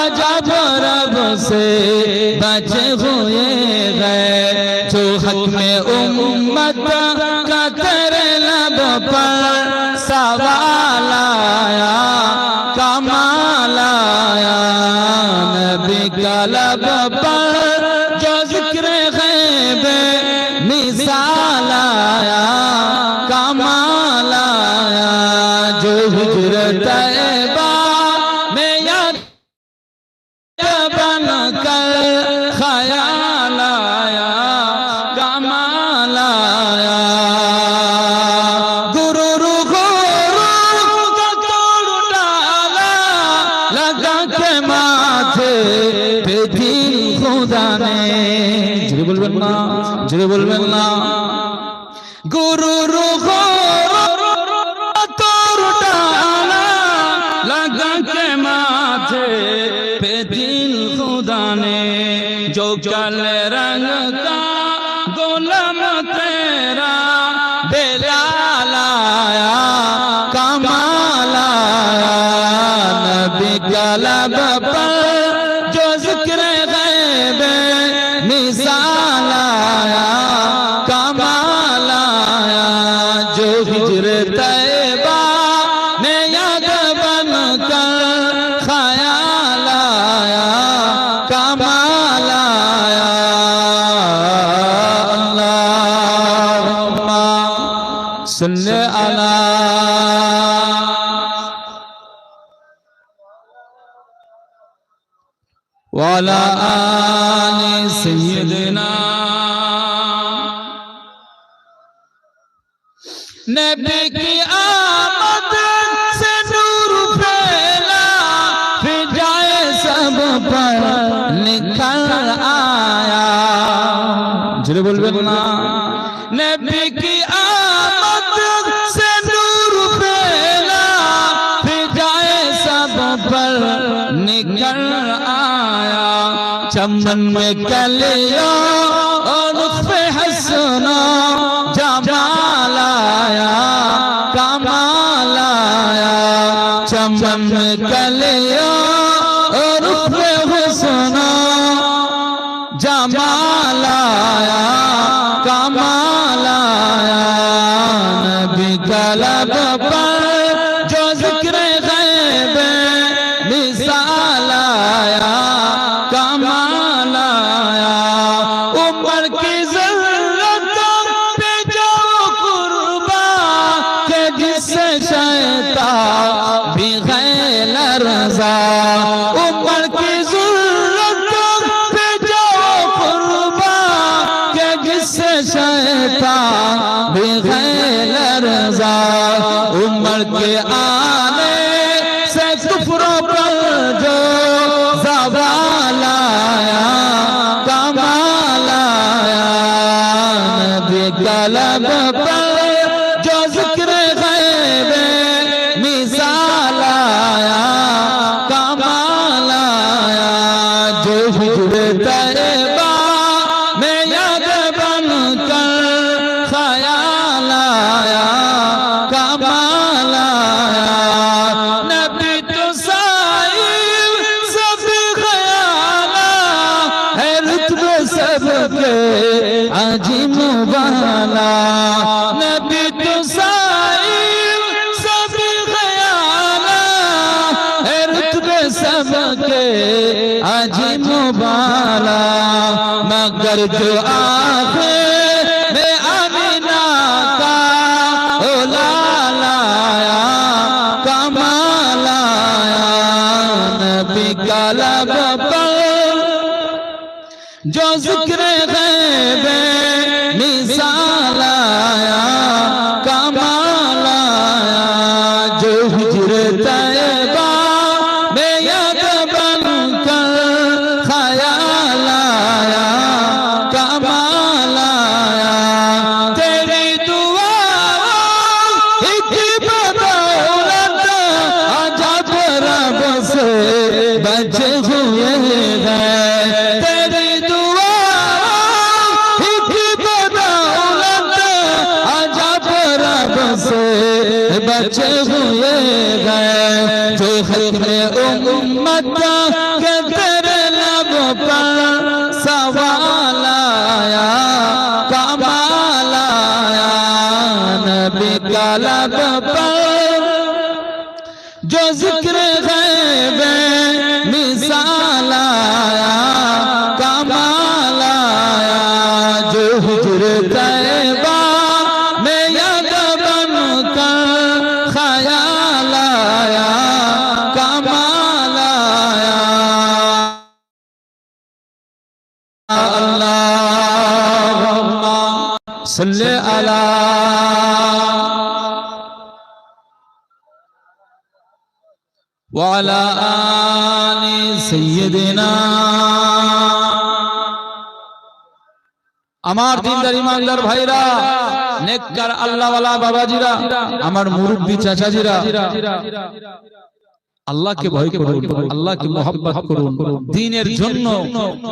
अजब रब से बचे हुए गए जो हक में उम्मत का तेरे लब पर सवाल आया कमाल आया नबी का लब पर जो जिक्र गैब मिसाल आया कमाल आया जो हिजरत तैयबा में याद बन कर ख्याल आया कमाल आया गुरु का तोड़ डाला लगा के माथे पे दीन खुदा ने जुरे बोलबेन ना गुरु तोड़ डाला लगा के माथे पे दीन खुदा ने जो कल रंग का गुलाम तेरा बेलाल आया कमाल आया नबी का लब पर जो जिक्र गैब मिसाल आया कमाल आया जो हिजरत तैयबा में याद बन कर ख्याल आया कमाल आया अल्लाहुम्मा सल्ली अला वाला आले सैयदना नबी की आमद से नूर फैला फिजाए सब पर निकल आया जुरे बोलबेन ना नबी की आमद से नूर फैला फिजाए सब पर निकल आया चमन में कलियों और पे हसनो जमाल आया कमाल आया चमन में कलियों और पे हसनो जमाल आया कमाल आया नबी का लब पर जो जिक्र गैब मिसाल आया कमाल आया ऊपर की ज़रूरतों पे जो कुर्बा के जिससे शैतान भी गैर रज़ा ऊपर की ज़रूरतों पे जो कुर्बा के जिससे उमर के आने से कुफ्रों पर जो ज़वाल आया कमाल आया नबी कलब पर जो जिक्र गैब मिसाल आया कमाल आया जो हिजर तैबा में याद बनकर ख्याल आया कमाल आया नबी तो साहिब सब ख्याला है रुतबे सबके अजीम वाला नबी तो साहिब सब ख्याला है रुतबे सबके अजीम वाला मगर जो आखिर में अमीना का लाल आया कमाल आया नबी कलब पर जो जिक्र गैब मिसाल आया कमाल आया जो हिजर तैबा में याद बनकर ख्याल आया कमाल आया तेरी दुआ की बदौलत अजब रब से बचे हुए हैं तेरी दुआ की बदौलत अजब रब से बचे हुए हैं जो खत्म उम्मत के तेरे लब पर सवाल आया कमाल आया नबी कलब पर जो जिक्र गैब मिसाल आया कमाल आया जो हिजर तैबा में याद बनकर ख्याल आया कमाल आया अल्लाहुम्मा सल्ली अला वाला आली सय्यदिना আমার দিনদার ইমানদার ভাইরা নেককার আল্লাহওয়ালা বাবাজিরা আমার মুরব্বি চাচাজিরা আল্লাহকে ভয় করুন আল্লাহকে মহব্বত করুন দ্বীনের জন্য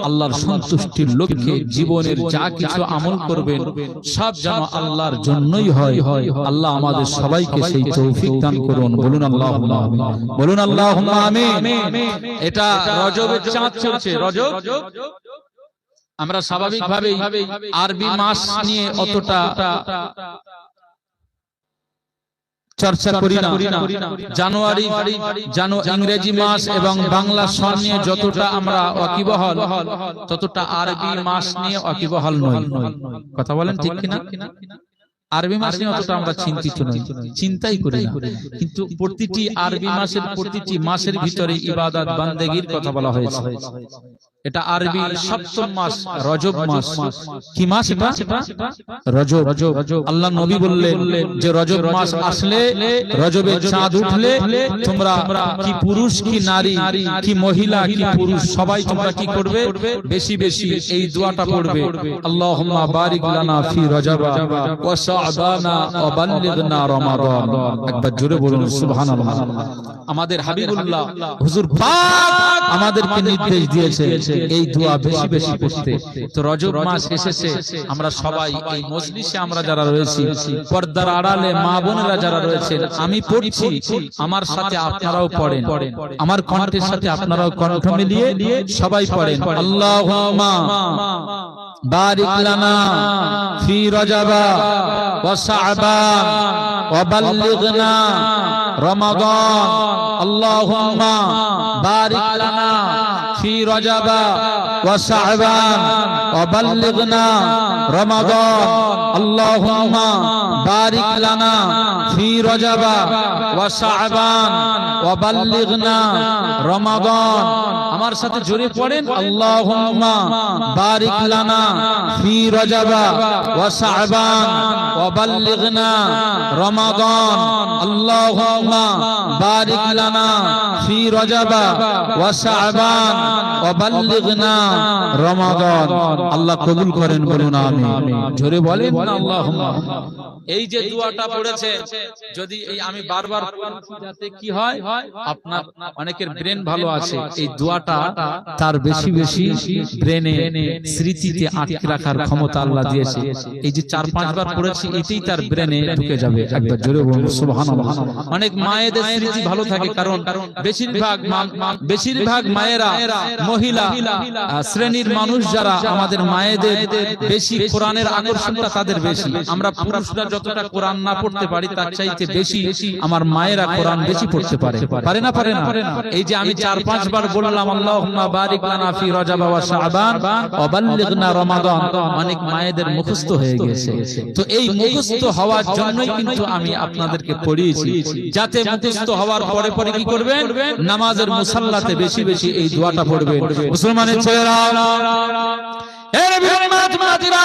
আল্লাহর সন্তুষ্টির লক্ষ্যে জীবনের যা কিছু আমল করবেন সব যেন আল্লাহর জন্যই হয় আল্লাহ আমাদের সবাইকে সেই তৌফিক দান করুন বলুন আল্লাহুম্মা আমিন বলুন আল্লাহুম্মা আমিন এটা রজবের চাঁদ চলছে রজব আমরা স্বাভাবিকভাবেই আরবি মাস নিয়ে অতটা চর্চা করি না জানুয়ারি ইংরেজি মাস এবং বাংলা সন নিয়ে যতটা আমরা ওয়াকিবহাল ততটা আরবি মাস নিয়ে ওয়াকিবহাল নই কথা বলেন ঠিক কিনা আরবি মাস নিয়ে অতটা আমরা চিন্তিত নই চিন্তাই করি না কিন্তু প্রতিটি আরবি মাসের প্রতিটি মাসের ভিতরে ইবাদত বান্দেগীর কথা বলা হয়েছে এটা আরবি সপ্তম মাস রজব মাস কি মাস এটা রজব আল্লাহ নবী বললেন যে রজব মাস আসলে রজবের চাঁদ উঠলে তোমরা কি পুরুষ কি নারী কি মহিলা কি পুরুষ সবাই তোমরা কি করবে বেশি বেশি এই দোয়াটা পড়বে আল্লাহুম্মা বারিক লানা ফি রজবা ওয়া শাবানা ওয়া বাল্লিগনা রমাদান একবার জোরে বলুন সুবহানাল্লাহ আমাদের হাবিবুল্লাহ হুজুর পাক আমাদেরকে নির্দেশ দিয়েছে এই দোয়া বেশি বেশি পড়তে তো রজব মাস এসেছে আমরা সবাই এই মজলিসে আমরা যারা রয়েছি পর্দার আড়ালে মা বোনেরা যারা রয়েছেন আমি পড়ছি আমার সাথে আপনারাও পড়েন আমার কণ্ঠের সাথে আপনারাও কণ্ঠ মিলিয়ে সবাই পড়েন আল্লাহুম্মা বারিক লানা ফি রজবা ওয়া শাবান ওয়া বাল্লিগনা রমাদান আল্লাহুম্মা বারিক লানা ফি রজবা ওয়া শাবান ওয়া বাল্লিগনা রমাদান আল্লাহুম্মা বারিক লানা ফি রজবা ওয়া শাবান ওয়া বাল্লিগনা রমাদান। আমার সাথে জোরে পড়েন, আল্লাহুম্মা বারিক লানা ফি রজবা ওয়া শাবান ওয়া বাল্লিগনা রমাদান আল্লাহুম্মা বারিক লানা ফি রজবা ওয়া শাবান ওয়া বাল্লিগনা রমাদান। আল্লাহ কবুল করেন, বলুন আমিন। জোরে বলেন আল্লাহুম্মা। এই যে দোয়াটা পড়েছে, যদি এই আমি বারবার যাতে কি হয়, আপনার অনেকের ব্রেন ভালো আছে, এই দোয়াটা তার বেশি বেশি ব্রেনে স্মৃতিতে আটকে রাখার ক্ষমতা আল্লাহ দিয়েছে। এই যে 4-5 বার পড়েছি, এতেই তার ব্রেনে ঢুকে যাবে। একবার জোরে বলুন সুবহানাল্লাহ। অনেক মায়েদের স্মৃতি ভালো থাকে, কারণ বেশিরভাগ মায়েরা মহিলা শ্রেণীর মানুষ যারা, আমাদের মায়েদের বেশি কোরআনের আকর্ষণটা তাদের বেশি। আমরা পুরুষরা যতটা কোরআন না পড়তে পারি, তার চাইতে বেশি আমার মায়েরা কোরআন বেশি পড়তে পারে। পারে না? পারে না? এই যে আমি 4-5 বার বললাম আল্লাহুম্মা বারিক লানা ফি রজবা ওয়া শাবান ওয়া বাল্লিগনা রমাদান, অনেক মায়েদের মুখস্থ হয়ে গেছে। তো এই মুখস্থ হওয়ার জন্যই কিন্তু আমি আপনাদেরকে পড়িয়েছি, যাতে মুখস্থ হওয়ার পরে পরে কি করবেন, নামাজের মুসাল্লাতে বেশি বেশি এই দোয়াটা পড়বেন। মুসলমানের ছেলেরা, এ নবীর মাতমাতিরা,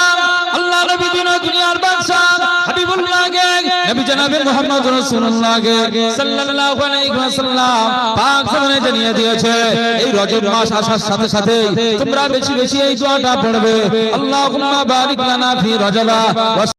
আল্লাহ নবী দুনিয়ার বাদশা হাবিবুল্লাহ গে, নবী জনাবে মুহাম্মদ রাসূলুল্লাহ গে সাল্লাল্লাহু আলাইহি ওয়াসাল্লাম পাক জামানে জানিয়ে দিয়েছে, এই রজব মাস আসার সাথে সাথে তোমরা বেশি বেশি এই দোয়াটা পড়বে, আল্লাহুম্মা বারিক লানা ফি রজবা।